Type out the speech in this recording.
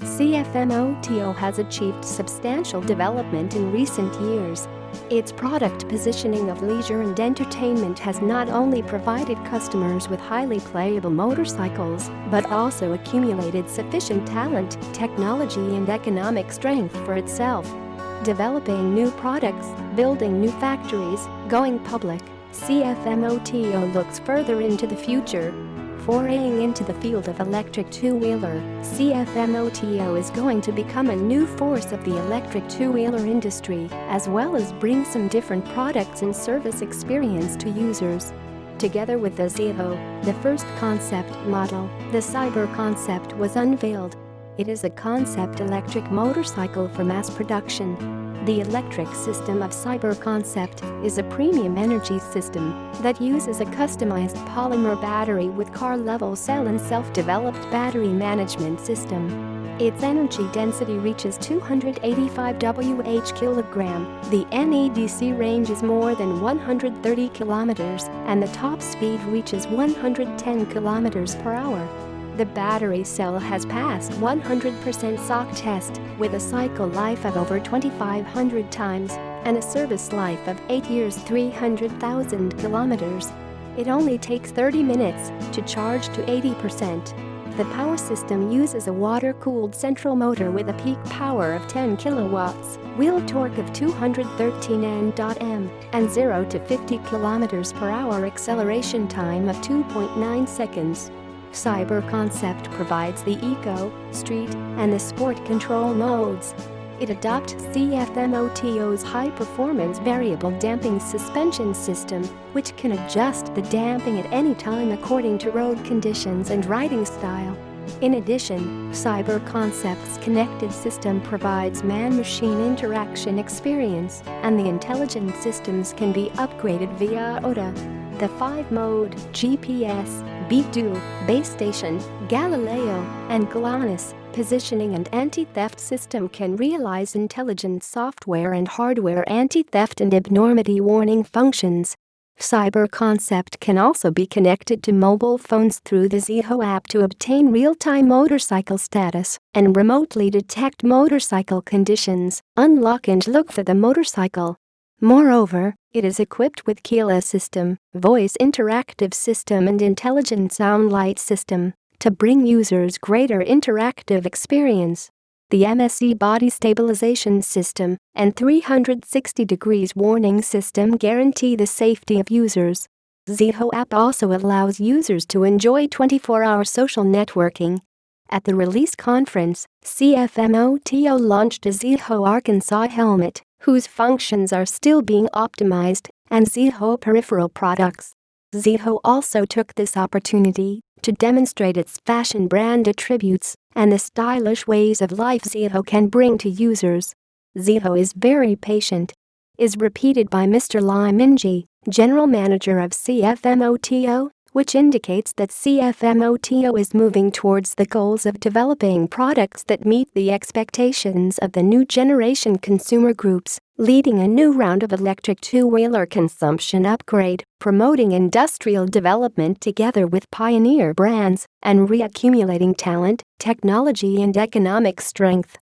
CFMOTO has achieved substantial development in recent years. Its product positioning of leisure and entertainment has not only provided customers with highly playable motorcycles, but also accumulated sufficient talent, technology and economic strength for itself. Developing new products, building new factories, going public, CFMOTO looks further into the future. Foraying into the field of electric two-wheeler, CFMOTO is going to become a new force of the electric two-wheeler industry, as well as bring some different products and service experience to users. Together with the ZEEHO, the first concept model, the Cyber concept was unveiled. It is a concept electric motorcycle for mass production. The electric system of Cyber concept is a premium energy system that uses a customized polymer battery with car-level cell and self-developed battery management system. Its energy density reaches 285 Wh/kg, the NEDC range is more than 130 km, and the top speed reaches 110 km per hour. The battery cell has passed 100% SOC test with a cycle life of over 2,500 times and a service life of 8 years 300,000 kilometers. It only takes 30 minutes to charge to 80%. The power system uses a water-cooled central motor with a peak power of 10 kilowatts, wheel torque of 213 Nm, and 0 to 50 km per hour acceleration time of 2.9 seconds. Cyber concept provides the eco, street, and the sport control modes. It adopts CFMOTO's high-performance variable damping suspension system, which can adjust the damping at any time according to road conditions and riding style. In addition, Cyber Concept's connected system provides man-machine interaction experience, and the intelligent systems can be upgraded via OTA. The 5-mode GPS, B2, base station, Galileo, and GLONASS positioning and anti-theft system can realize intelligent software and hardware anti-theft and abnormality warning functions. Cyber concept can also be connected to mobile phones through the ZEEHO app to obtain real-time motorcycle status and remotely detect motorcycle conditions, unlock and look for the motorcycle. Moreover, it is equipped with keyless system, voice interactive system and intelligent sound light system to bring users greater interactive experience. The MSE body stabilization system and 360 degrees warning system guarantee the safety of users. ZEEHO app also allows users to enjoy 24-hour social networking. At the release conference, CFMOTO launched a ZEEHO Arkansas helmet, whose functions are still being optimized, and ZEEHO peripheral products. ZEEHO also took this opportunity to demonstrate its fashion brand attributes and the stylish ways of life ZEEHO can bring to users. ZEEHO is very patient, is repeated by Mr. Lai Minji, General Manager of CFMOTO, which indicates that CFMOTO is moving towards the goals of developing products that meet the expectations of the new generation consumer groups, leading a new round of electric two-wheeler consumption upgrade, promoting industrial development together with pioneer brands, and reaccumulating talent, technology and economic strength.